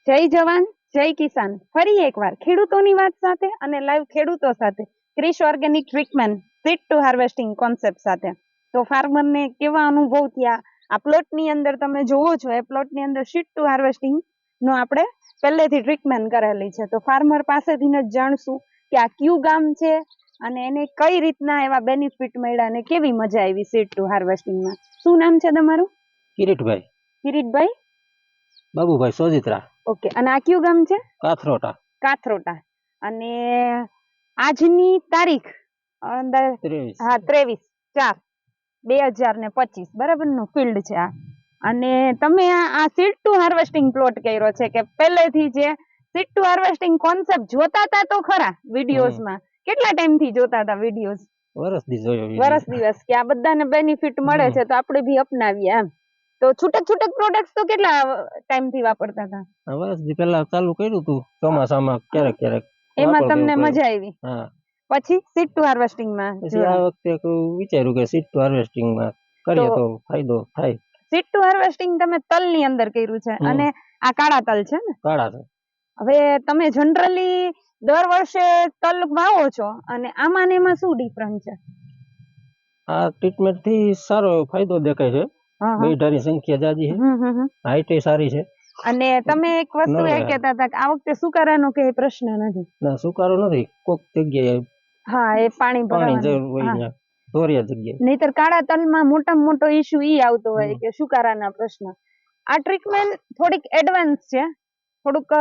જય જવાન જય કિસાન. ફરી એકવાર ખેડૂતોની વાત સાથે અને લાઈવ ખેડૂતો સાથે Krish organic treatment seed to harvesting concept સાથે. તો ફાર્મરને કેવા અનુભવ થયા આ પ્લોટની અંદર તમે જોવો છો, એ પ્લોટની અંદર સીડ ટુ હાર્વેસ્ટિંગ નો આપણે પહેલેથી ટ્રીટમેન્ટ કરેલી છે. તો ફાર્મર પાસેથી જ જાણશું કે આ કયું ગામ છે અને એને કઈ રીતના એવા બેનિફિટ મળ્યા અને કેવી મજા આવી સીડ ટુ હાર્વેસ્ટિંગમાં. શું નામ છે તમારું? કિરીટભાઈ. કિરીટભાઈ બાબુભાઈ સોજિત્રા. ઓકે. અને આ કયું ગામ છે? કાથરોટા. કાથરોટા. અને આજની તારીખ અંદર 23/4/2025 બરાબર નું ફિલ્ડ છે આ. અને તમે આ સીડ ટુ હાર્વેસ્ટિંગ પ્લોટ કર્યો છે કે પહેલેથી જે સીડ ટુ હાર્વેસ્ટિંગ કોન્સેપ્ટ જોતા હતા તો ખરા વિડીયોઝમાં? કેટલા ટાઈમ થી જોતા હતા વિડીયોઝ? વર્ષ દિવસ કે આ બધાને બેનિફિટ મળે છે તો આપણે બી અપનાવીએ એમ. તો છૂટક પ્રોડક્ટ્સ તો કેટલા ટાઈમ થી વાપરતા હતા? વર્ષ પહેલા ચાલુ કર્યું હતું ચોમાસામાં ક્યારેક એમાં તમને મજા આવી? હા. પછી સીડ ટુ હાર્વેસ્ટિંગ માં આ વખતે વિચાર્યું કે સીડ ટુ હાર્વેસ્ટિંગ માં કરીએ તો ફાયદો થાય. સીડ ટુ હાર્વેસ્ટિંગ તમે તલ ની અંદર કર્યું છે અને આ કાળા તલ છે ને? કાળા છે. હવે તમે જનરલી દર વર્ષે તલ વાવો છો અને આમાં ને એમાં શું ડિફરન્સ છે? આ ટ્રીટમેન્ટ થી સારો ફાયદો દેખાય છે. બેઠાની સંખ્યા જાજી છે, હાઈટ સારી છે. અને તમે એક વસ્તુ એ કહેતા હતા કે આ વખતે સુકારાનો કે પ્રશ્ન નથી? ના, સુકારો નથી. કોક જગ્યાએ હા એ પાણી જરૂર હોય ધોરિયા જગ્યાએ. નહીતર કાળા તલમાં મોટામાં મોટો ઇશ્યુ ઈ આવતો હોય કે સુકારાના પ્રશ્ન. આ ટ્રીટમેન્ટ થોડીક એડવાન્સ છે. થોડુંક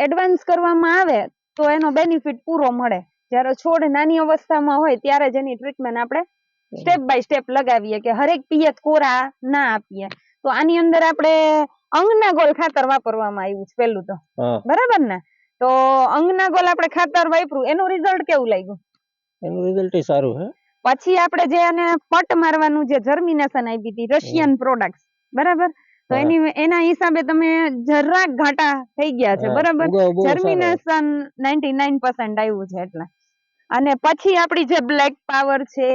એડવાન્સ કરવામાં આવે તો એનો બેનિફિટ પૂરો મળે. જ્યારે છોડ નાની અવસ્થામાં હોય ત્યારે જ એની ટ્રીટમેન્ટ આપણે સ્ટેપ બાય સ્ટેપ લગાવીએ કે હરેક પિયત કોરા ના આપીએ. તો આની અંદર આપણે અંગના ગોલ ખાતર વાપરવામાં આવ્યું છે પેલું તો, બરાબર ને? તો અંગના ગોલ આપણે ખાતર વાપર્યું, એનું રિઝલ્ટ કેવું લાગ્યું? એનું રિઝલ્ટ સારું છે. પછી આપણે જે આને પટ મારવાનું જે જર્મિનેશન આપી હતી રશિયન પ્રોડક્ટ, બરાબર? તો એના હિસાબે તમે જરાક ઘાટા થઈ ગયા છે, બરાબર? જર્મિનેશન 99% આવ્યું છે એટલે. અને પછી આપણી જે બ્લેક પાવર છે,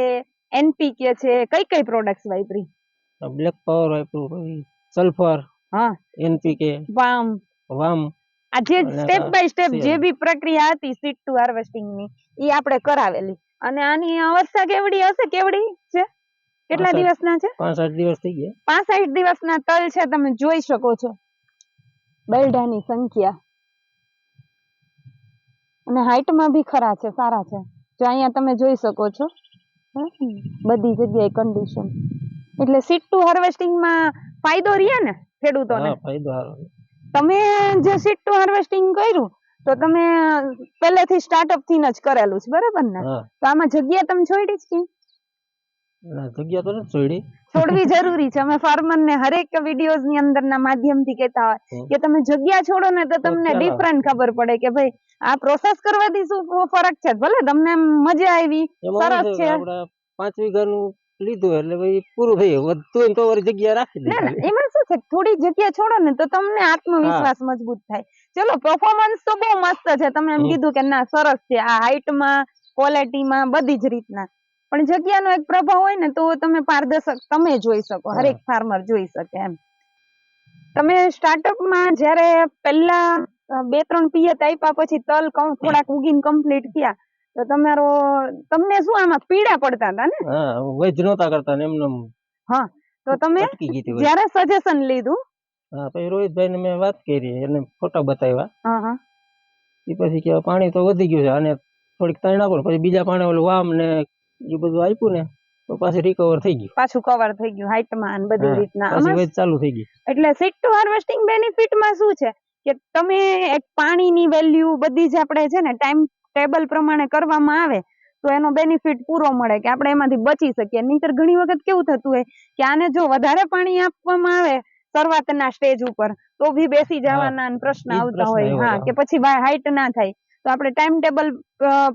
એનપીકે છે, કઈ પ્રોડક્ટ્સ વાપરી? બ્લેક પાવર વાપર્યું, સલ્ફર, હા, એનપીકે, વામ. આ જે સ્ટેપ બાય સ્ટેપ જે બી પ્રક્રિયા હતી સીડ ટુ હાર્વેસ્ટિંગ ની એ આપણે કરાવેલી. અને આની અવસ્થા કેવડી હશે? કેવડી છે? કેટલા દિવસના છે? 65 દિવસ થઈ ગયા. 65 દિવસના તલ છે, તમે જોઈ શકો છો. બેલડાની સંખ્યા અને હાઈટમાં બી ખરા છે, સારા છે. જો અહીંયા તમે જોઈ શકો છો બધી જગ્યાએ કન્ડિશન. એટલે સીડ ટુ હાર્વેસ્ટિંગ માં ફાયદો રહ્યા ને ખેડૂતોને? ફાયદો. તમે જે સીડ ટુ હાર્વેસ્ટિંગ કર્યું તો તમે પહેલેથી સ્ટાર્ટઅપ થી જ કરેલું છે, બરાબર ને? તો આમાં જગ્યા તમે છોડી જ કે? જગ્યા તો નથી છોડી. છોડવી જરૂરી છે. અમે ફાર્મર ને હરેક વિડીયોઝ ની અંદર ના માધ્યમથી કહેતા હોય કે તમે જગ્યા છોડો ને તો તમને ડિફરન્ટ ખબર પડે કે ભાઈ આ પ્રોસેસ કરવાથી શું ફરક છે. ભલે તમને મજા આવી, સરસ છે. 5 વીઘાનું લીધું એટલે ભાઈ પૂરું થયું. વધતું તો વળી જગ્યા રાખી દે. એમાં શું છે, થોડી જગ્યા છોડો ને તો તમને આત્મવિશ્વાસ મજબૂત થાય. ચલો, પરફોર્મન્સ તો બહુ મસ્ત છે. તમે એમ કીધું કે ના સરસ છે, આ હાઈટમાં, ક્વોલિટીમાં, બધી જ રીતના. પણ જગ્યાનો એક પ્રભાવ હોય ને તો તમે પારદર્શક તમે જોઈ શકો, હરેક ફાર્મર જોઈ શકે એમ. તમે સ્ટાર્ટઅપમાં જ્યારે પહેલા 2-3 પિયત આપ્યા પછી તલ થોડાક ઉગીને કમ્પ્લીટ થયા તો તમને શું આમાં પીડા પડતા હતા ને? હા, વૈજ નહોતા કરતા ને એમને. હા, તો તમે જ્યારે સજેશન લીધું? હા, પછી રોહિતભાઈ ને મેં વાત કરી, એને ફોટા બતાવ્યા. એ પછી કે પાણી તો વધી ગયું છે, આને થોડીક તાણ આપો. પછી બીજા પાણી ઓલું વામ ને એ બધું આપ્યું ને તો પાછું રિકવર થઈ ગયું. પાછું કવર થઈ ગયું હાઈટમાં અને બધી રીતના. પછી ચાલુ થઈ ગઈ. એટલે સીડ ટુ હાર્વેસ્ટિંગ બેનિફિટમાં શું છે કે તમે એક પાણીની વેલ્યુ બધી જ આપણે છે ને ટાઈમ ટેબલ પ્રમાણે કરવામાં આવે તો એનો બેનિફિટ પૂરો મળે કે આપણે એમાંથી બચી શકીએ. નહીંતર ઘણી વખત કેવું થતું હોય કે આને જો વધારે પાણી આપવામાં આવે શરૂઆતના સ્ટેજ ઉપર તો બી બેસી જવાના પ્રશ્ન આવતા હોય. હા, કે પછી હાઈટ ના થાય. તો આપણે ટાઈમ ટેબલ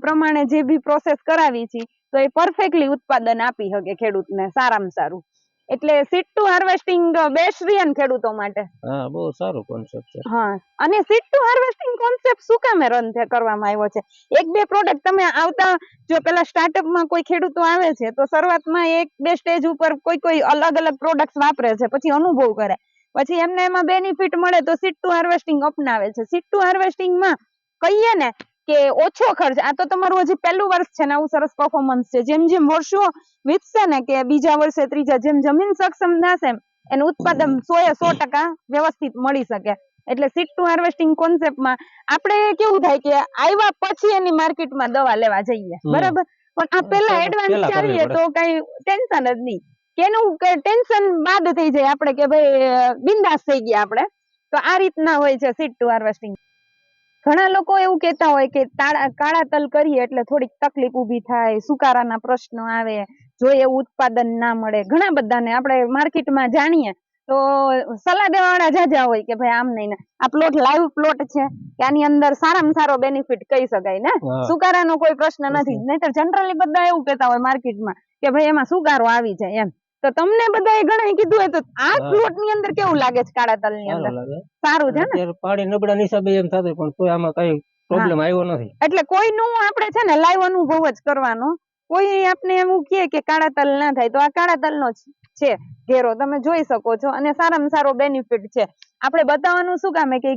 પ્રમાણે જે બી પ્રોસેસ કરાવી છે તો એ પરફેક્ટલી ઉત્પાદન આપી શકે ખેડૂતને સારામાં સારું. એટલે સીડ ટુ હાર્વેસ્ટિંગ બેસ્ટ રહે ને ખેડૂતો માટે? હા, બહુ સારો કોન્સેપ્ટ છે. હા, અને સીડ ટુ હાર્વેસ્ટિંગ કોન્સેપ્ટ શું કામે રન કરવામાં આવ્યો છે? 1-2 પ્રોડક્ટ તમે આવતા જો પેલા સ્ટાર્ટઅપમાં કોઈ ખેડૂતો આવે છે તો શરૂઆતમાં 1-2 સ્ટેજ ઉપર કોઈ અલગ અલગ પ્રોડક્ટ વાપરે છે, પછી અનુભવ કરે. પછી એમને એમાં બેનિફિટ મળે તો સીડ ટુ હાર્વેસ્ટિંગ અપનાવે છે. સીડ ટુ હાર્વેસ્ટિંગમાં કહીએ ને કે ઓછો ખર્ચ, આ તો તમારું હજી પહેલું વર્ષ છે ને આવું સરસ પરફોર્મન્સ છે, જેમ જેમ વર્ષો વીતશે ને કે બીજા વર્ષે ત્રીજા જેમ જમીન સક્ષમ થશે એનું ઉત્પાદન 100% વ્યવસ્થિત મળી શકે. એટલે સીડ ટુ હાર્વેસ્ટિંગ કોન્સેપ્ટમાં આપણે કેવું થાય કે આવ્યા પછી એની માર્કેટમાં દવા લેવા જઈએ, બરાબર, પણ આ પેલા એડવાન્સ ચાલીએ તો કઈ ટેન્શન જ નહીં, કેનું ટેન્શન બાદ થઈ જાય આપણે કે ભાઈ બિંદાસ થઈ ગયા આપણે. તો આ રીતના હોય છે સીડ ટુ હાર્વેસ્ટિંગ. ઘણા લોકો એવું કહેતા હોય કે કાળા તલ કરીએ એટલે થોડીક તકલીફ ઊભી થાય, સુકારાના પ્રશ્નો આવે, જો એવું ઉત્પાદન ના મળે. ઘણા બધાને આપણે માર્કેટમાં જાણીએ તો સલાહ દેવા વાળા જાજા હોય કે ભાઈ આમ નહીં ને આ પ્લોટ લાઈવ પ્લોટ છે કે આની અંદર સારામાં સારો બેનિફિટ કહી શકાય ને, સુકારાનો કોઈ પ્રશ્ન નથી. નહીતર જનરલી બધા એવું કહેતા હોય માર્કેટમાં કે ભાઈ એમાં સુકારો આવી જાય એમ. તો તમને બધાએ ઘણા કીધું હોય તો આ પ્લોટ ની અંદર કેવું લાગે છે કાળા તલ ની અંદર? સારું છે ને? પાણી નબળા હિસાબે એમ થતું પણ કોઈ આમાં કઈ પ્રોબ્લેમ આવ્યો નથી. એટલે કોઈનું આપણે છે ને લાઈવ અનુભવ જ કરવાનો. કોઈ આપણે એવું કહે કે કાળા તલ ના થાય તો આ કાળા તલ નો છે ઘેરો, તમે જોઈ શકો છો, અને સારામાં સારો બેનિફિટ છે. આપણે બતાવવાનું શું કામ કે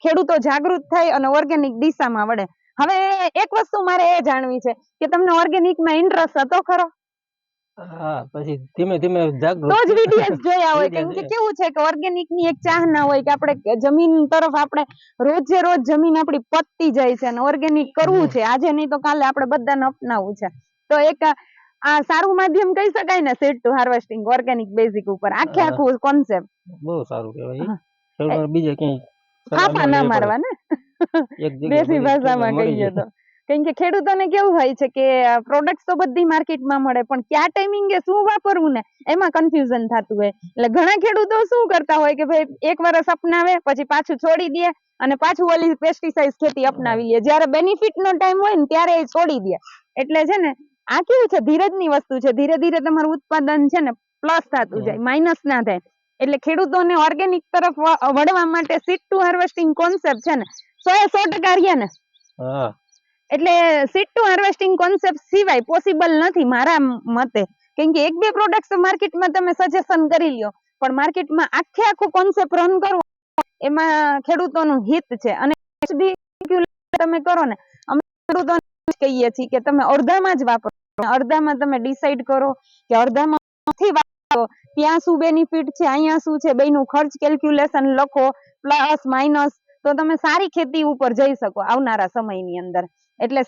ખેડૂતો જાગૃત થાય અને ઓર્ગેનિક દિશામાં વળે. હવે એક વસ્તુ મારે એ જાણવી છે કે તમને ઓર્ગેનિક માં ઇન્ટરેસ્ટ હતો ખરો? હા, પછી ધીમે ધીમે જાગૃત તો જ વિડીયોઝ જોયા હોય. કેમ કે કેવું છે કે ઓર્ગેનિક ની એક ચાહના હોય કે આપણે જમીન તરફ આપણે રોજે રોજ જમીન આપણી પતતી જાય છે અને ઓર્ગેનિક કરવું છે, આજે નહીં તો કાલે આપણે બધાને અપનાવવું છે. તો એક આ સારું માધ્યમ કહી શકાય ને seed to harvesting organic basic ઉપર આખે આખું કોન્સેપ્ટ. બહુ સારું કહેવાય. બીજે ક્યાંય ફાફા ના મારવા ને, દેશી ભાષામાં કહીએ તો. કેમ કે ખેડૂતોને કેવું હોય છે કે પ્રોડક્ટ તો બધી માર્કેટમાં મળે પણ કયા ટાઈમિંગે શું વાપરવું ને એમાં કન્ફ્યુઝન થતું હોય. એટલે ઘણા ખેડૂતો શું કરતા હોય કે ભાઈ એક વર્ષ અપનાવે પછી પાછું છોડી દે અને પાછું ઓલી પેસ્ટિસાઇડ ખેતી અપનાવી લે. જયારે બેનિફિટ નો ટાઈમ હોય ને ત્યારે એ છોડી દે. એટલે છે ને આ કેવું છે ધીરજની વસ્તુ છે. ધીરે ધીરે તમારું ઉત્પાદન છે ને પ્લસ થતું જાય, માઇનસ ના થાય. એટલે ખેડૂતોને ઓર્ગેનિક તરફ વળવા માટે સીડ ટુ હાર્વેસ્ટિંગ કોન્સેપ્ટ છે ને 100% રહ્યા ને. એટલે સીડ ટુ હાર્વેસ્ટિંગ કોન્સેપ્ટ સિવાય પોસિબલ નથી મારા મતે. કેમ કે એક બે પ્રોડક્ટ માર્કેટમાં તમે સજેશન કરી લ્યો પણ માર્કેટમાં આખે આખો કોન્સેપ્ટ રન કરવો એમાં ખેડૂતોનું હિત છે. અને તમે કરો ને અમે ખેડૂતોને કહીએ છીએ કે તમે અડધામાં જ વાપરો, અડધામાં તમે ડિસાઈડ કરો કે અડધામાં નથી વાપરો ત્યાં શું બેનિફિટ છે, અહીંયા શું છે, બેયનું ખર્ચ કેલ્ક્યુલેશન લખો પ્લસ માઇનસ, તો તમે સારી ખેતી ઉપર જઈ શકો આવનારા સમયની અંદર. એટલે